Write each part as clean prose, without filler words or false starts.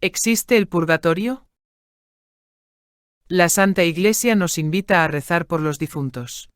¿Existe el purgatorio? La Santa Iglesia nos invita a rezar por los difuntos.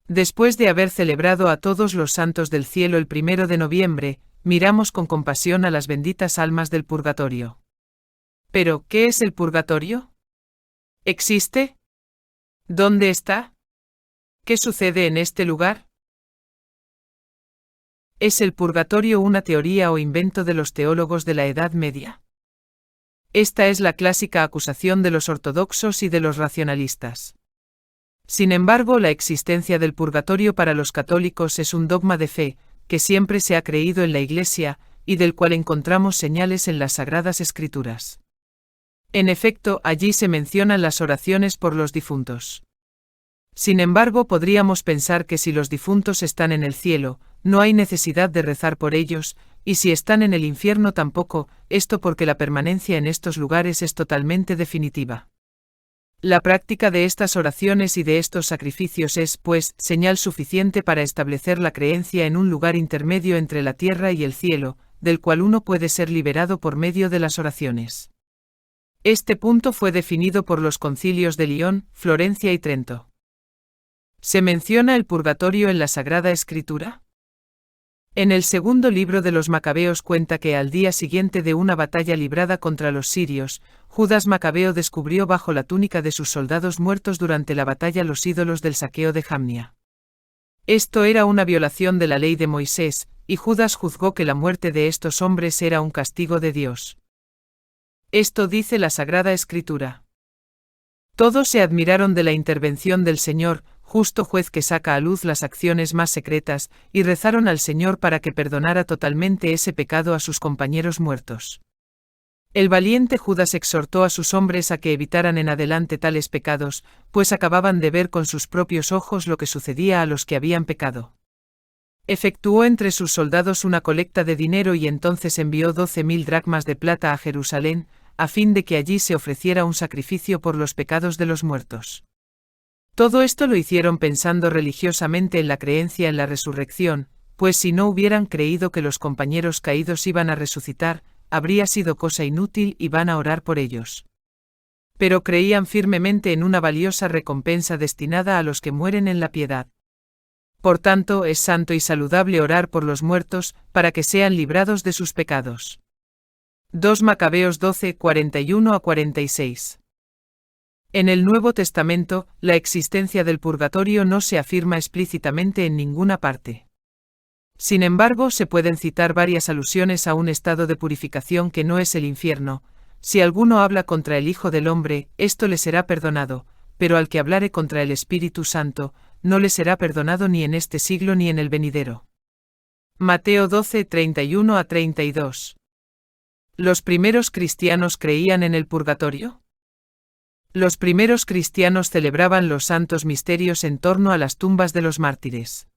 Después de haber celebrado a todos los santos del cielo el 1 de noviembre, miramos con compasión a las benditas almas del purgatorio. Pero, ¿qué es el purgatorio? ¿Existe? ¿Dónde está? ¿Qué sucede en este lugar? ¿Es el purgatorio una teoría o invento de los teólogos de la Edad Media? Esta es la clásica acusación de los ortodoxos y de los racionalistas. Sin embargo, la existencia del purgatorio para los católicos es un dogma de fe, que siempre se ha creído en la Iglesia, y del cual encontramos señales en las Sagradas Escrituras. En efecto, allí se mencionan las oraciones por los difuntos. Sin embargo, podríamos pensar que si los difuntos están en el cielo, no hay necesidad de rezar por ellos, y si están en el infierno tampoco, esto porque la permanencia en estos lugares es totalmente definitiva. La práctica de estas oraciones y de estos sacrificios es, pues, señal suficiente para establecer la creencia en un lugar intermedio entre la tierra y el cielo, del cual uno puede ser liberado por medio de las oraciones. Este punto fue definido por los concilios de Lyon, Florencia y Trento. ¿Se menciona el purgatorio en la Sagrada Escritura? En el segundo libro de los Macabeos cuenta que al día siguiente de una batalla librada contra los sirios, Judas Macabeo descubrió bajo la túnica de sus soldados muertos durante la batalla los ídolos del saqueo de Jamnia. Esto era una violación de la ley de Moisés, y Judas juzgó que la muerte de estos hombres era un castigo de Dios. Esto dice la Sagrada Escritura. Todos se admiraron de la intervención del Señor, justo juez que saca a luz las acciones más secretas, y rezaron al Señor para que perdonara totalmente ese pecado a sus compañeros muertos. El valiente Judas exhortó a sus hombres a que evitaran en adelante tales pecados, pues acababan de ver con sus propios ojos lo que sucedía a los que habían pecado. Efectuó entre sus soldados una colecta de dinero y entonces envió 12.000 dracmas de plata a Jerusalén, a fin de que allí se ofreciera un sacrificio por los pecados de los muertos. Todo esto lo hicieron pensando religiosamente en la creencia en la resurrección, pues si no hubieran creído que los compañeros caídos iban a resucitar, habría sido cosa inútil y van a orar por ellos. Pero creían firmemente en una valiosa recompensa destinada a los que mueren en la piedad. Por tanto, es santo y saludable orar por los muertos, para que sean librados de sus pecados. 2 Macabeos 12, 41-46. En el Nuevo Testamento, la existencia del purgatorio no se afirma explícitamente en ninguna parte. Sin embargo, se pueden citar varias alusiones a un estado de purificación que no es el infierno. Si alguno habla contra el Hijo del Hombre, esto le será perdonado, pero al que hablare contra el Espíritu Santo, no le será perdonado ni en este siglo ni en el venidero. Mateo 12, 31-32. ¿Los primeros cristianos creían en el purgatorio? Los primeros cristianos celebraban los santos misterios en torno a las tumbas de los mártires.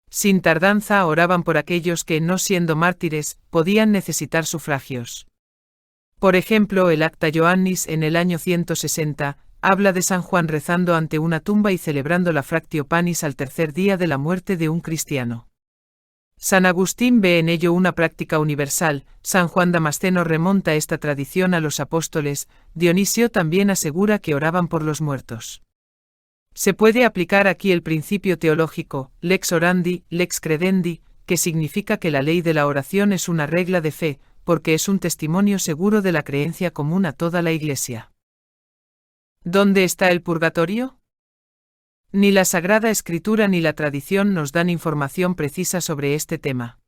Sin tardanza oraban por aquellos que, no siendo mártires, podían necesitar sufragios. Por ejemplo, el Acta Ioannis en el año 160, habla de San Juan rezando ante una tumba y celebrando la Fractio Panis al tercer día de la muerte de un cristiano. San Agustín ve en ello una práctica universal, San Juan Damasceno remonta esta tradición a los apóstoles, Dionisio también asegura que oraban por los muertos. Se puede aplicar aquí el principio teológico, lex orandi, lex credendi, que significa que la ley de la oración es una regla de fe, porque es un testimonio seguro de la creencia común a toda la Iglesia. ¿Dónde está el purgatorio? Ni la Sagrada Escritura ni la tradición nos dan información precisa sobre este tema.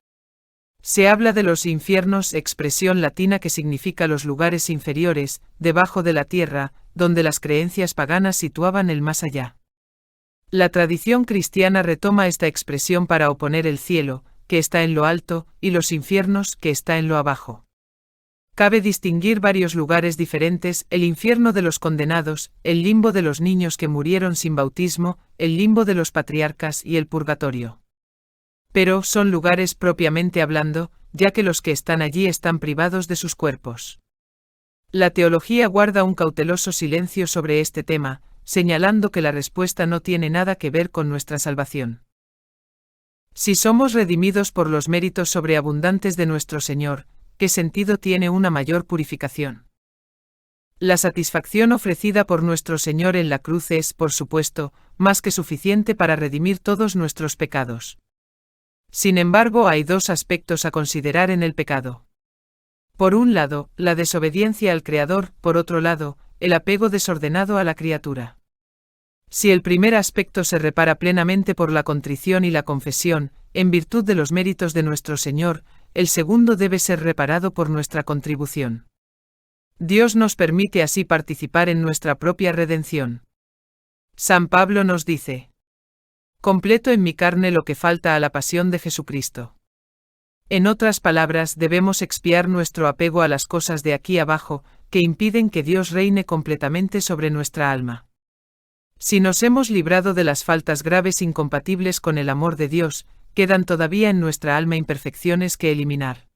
Se habla de los infiernos, expresión latina que significa los lugares inferiores, debajo de la tierra, donde las creencias paganas situaban el más allá. La tradición cristiana retoma esta expresión para oponer el cielo, que está en lo alto, y los infiernos, que está en lo abajo. Cabe distinguir varios lugares diferentes: el infierno de los condenados, el limbo de los niños que murieron sin bautismo, el limbo de los patriarcas y el purgatorio. Pero son lugares propiamente hablando, ya que los que están allí están privados de sus cuerpos. La teología guarda un cauteloso silencio sobre este tema, señalando que la respuesta no tiene nada que ver con nuestra salvación. Si somos redimidos por los méritos sobreabundantes de nuestro Señor, ¿qué sentido tiene una mayor purificación? La satisfacción ofrecida por nuestro Señor en la cruz es, por supuesto, más que suficiente para redimir todos nuestros pecados. Sin embargo, hay dos aspectos a considerar en el pecado. Por un lado, la desobediencia al Creador, por otro lado, el apego desordenado a la criatura. Si el primer aspecto se repara plenamente por la contrición y la confesión, en virtud de los méritos de nuestro Señor, el segundo debe ser reparado por nuestra contribución. Dios nos permite así participar en nuestra propia redención. San Pablo nos dice: completo en mi carne lo que falta a la pasión de Jesucristo. En otras palabras, debemos expiar nuestro apego a las cosas de aquí abajo, que impiden que Dios reine completamente sobre nuestra alma. Si nos hemos librado de las faltas graves incompatibles con el amor de Dios, quedan todavía en nuestra alma imperfecciones que eliminar.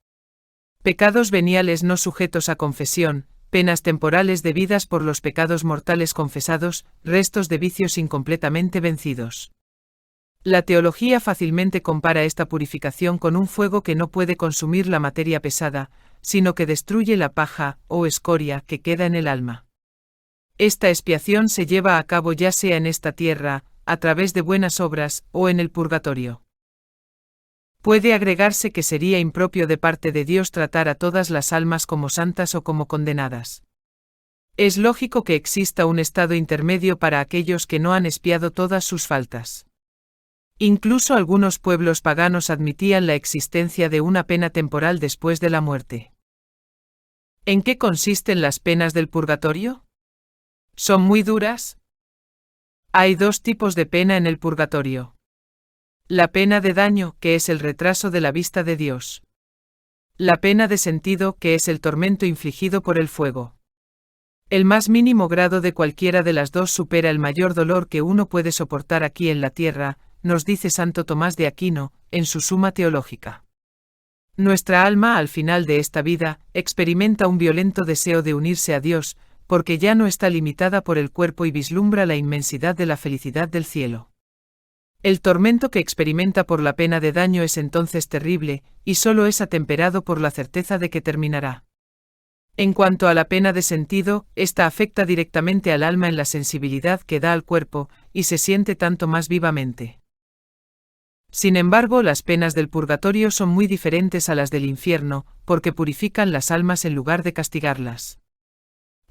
Pecados veniales no sujetos a confesión, penas temporales debidas por los pecados mortales confesados, restos de vicios incompletamente vencidos. La teología fácilmente compara esta purificación con un fuego que no puede consumir la materia pesada, sino que destruye la paja o escoria que queda en el alma. Esta expiación se lleva a cabo ya sea en esta tierra, a través de buenas obras, o en el purgatorio. Puede agregarse que sería impropio de parte de Dios tratar a todas las almas como santas o como condenadas. Es lógico que exista un estado intermedio para aquellos que no han expiado todas sus faltas. Incluso algunos pueblos paganos admitían la existencia de una pena temporal después de la muerte. ¿En qué consisten las penas del purgatorio? ¿Son muy duras? Hay dos tipos de pena en el purgatorio. La pena de daño, que es el retraso de la vista de Dios. La pena de sentido, que es el tormento infligido por el fuego. El más mínimo grado de cualquiera de las dos supera el mayor dolor que uno puede soportar aquí en la tierra, nos dice Santo Tomás de Aquino, en su Suma Teológica. Nuestra alma, al final de esta vida, experimenta un violento deseo de unirse a Dios, porque ya no está limitada por el cuerpo y vislumbra la inmensidad de la felicidad del cielo. El tormento que experimenta por la pena de daño es entonces terrible, y solo es atemperado por la certeza de que terminará. En cuanto a la pena de sentido, esta afecta directamente al alma en la sensibilidad que da al cuerpo, y se siente tanto más vivamente. Sin embargo, las penas del purgatorio son muy diferentes a las del infierno, porque purifican las almas en lugar de castigarlas.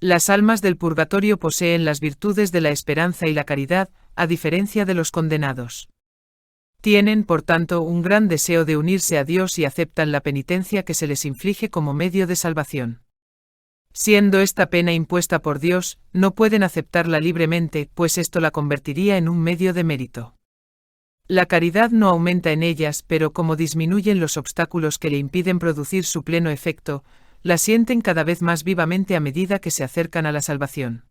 Las almas del purgatorio poseen las virtudes de la esperanza y la caridad, a diferencia de los condenados. Tienen, por tanto, un gran deseo de unirse a Dios y aceptan la penitencia que se les inflige como medio de salvación. Siendo esta pena impuesta por Dios, no pueden aceptarla libremente, pues esto la convertiría en un medio de mérito. La caridad no aumenta en ellas, pero como disminuyen los obstáculos que le impiden producir su pleno efecto, la sienten cada vez más vivamente a medida que se acercan a la salvación.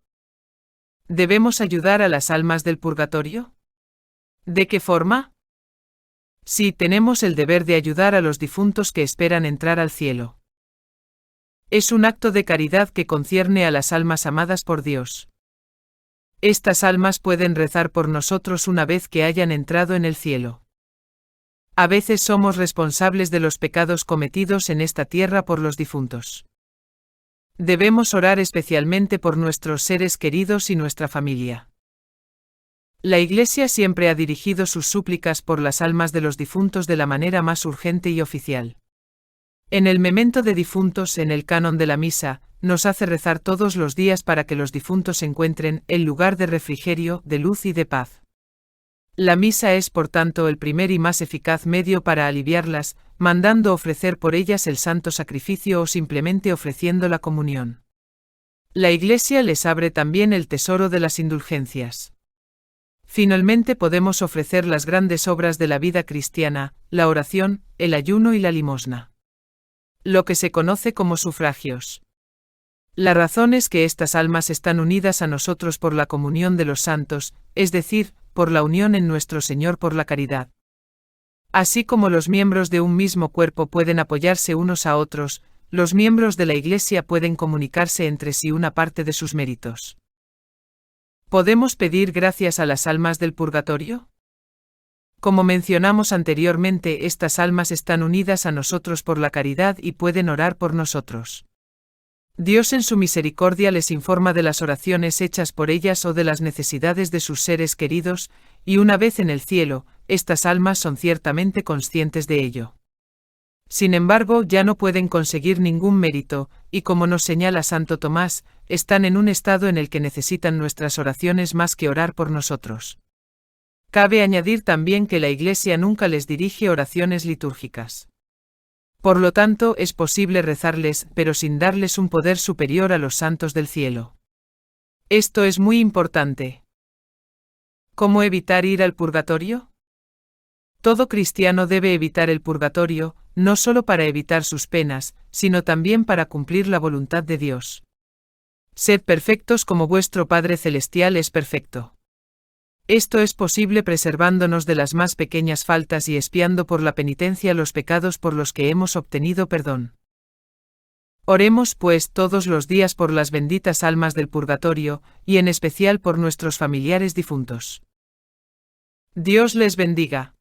¿Debemos ayudar a las almas del purgatorio? ¿De qué forma? Sí, tenemos el deber de ayudar a los difuntos que esperan entrar al cielo. Es un acto de caridad que concierne a las almas amadas por Dios. Estas almas pueden rezar por nosotros una vez que hayan entrado en el cielo. A veces somos responsables de los pecados cometidos en esta tierra por los difuntos. Debemos orar especialmente por nuestros seres queridos y nuestra familia. La Iglesia siempre ha dirigido sus súplicas por las almas de los difuntos de la manera más urgente y oficial. En el memento de difuntos, en el canon de la misa, nos hace rezar todos los días para que los difuntos encuentren el lugar de refrigerio, de luz y de paz. La misa es, por tanto, el primer y más eficaz medio para aliviarlas, mandando ofrecer por ellas el santo sacrificio o simplemente ofreciendo la comunión. La Iglesia les abre también el tesoro de las indulgencias. Finalmente podemos ofrecer las grandes obras de la vida cristiana, la oración, el ayuno y la limosna. Lo que se conoce como sufragios. La razón es que estas almas están unidas a nosotros por la comunión de los santos, es decir, por la unión en nuestro Señor por la caridad. Así como los miembros de un mismo cuerpo pueden apoyarse unos a otros, los miembros de la Iglesia pueden comunicarse entre sí una parte de sus méritos. ¿Podemos pedir gracias a las almas del purgatorio? Como mencionamos anteriormente, estas almas están unidas a nosotros por la caridad y pueden orar por nosotros. Dios en su misericordia les informa de las oraciones hechas por ellas o de las necesidades de sus seres queridos, y una vez en el cielo, estas almas son ciertamente conscientes de ello. Sin embargo, ya no pueden conseguir ningún mérito, y como nos señala Santo Tomás, están en un estado en el que necesitan nuestras oraciones más que orar por nosotros. Cabe añadir también que la Iglesia nunca les dirige oraciones litúrgicas. Por lo tanto, es posible rezarles, pero sin darles un poder superior a los santos del cielo. Esto es muy importante. ¿Cómo evitar ir al purgatorio? Todo cristiano debe evitar el purgatorio, no solo para evitar sus penas, sino también para cumplir la voluntad de Dios. Sed perfectos como vuestro Padre Celestial es perfecto. Esto es posible preservándonos de las más pequeñas faltas y expiando por la penitencia los pecados por los que hemos obtenido perdón. Oremos pues todos los días por las benditas almas del purgatorio, y en especial por nuestros familiares difuntos. Dios les bendiga.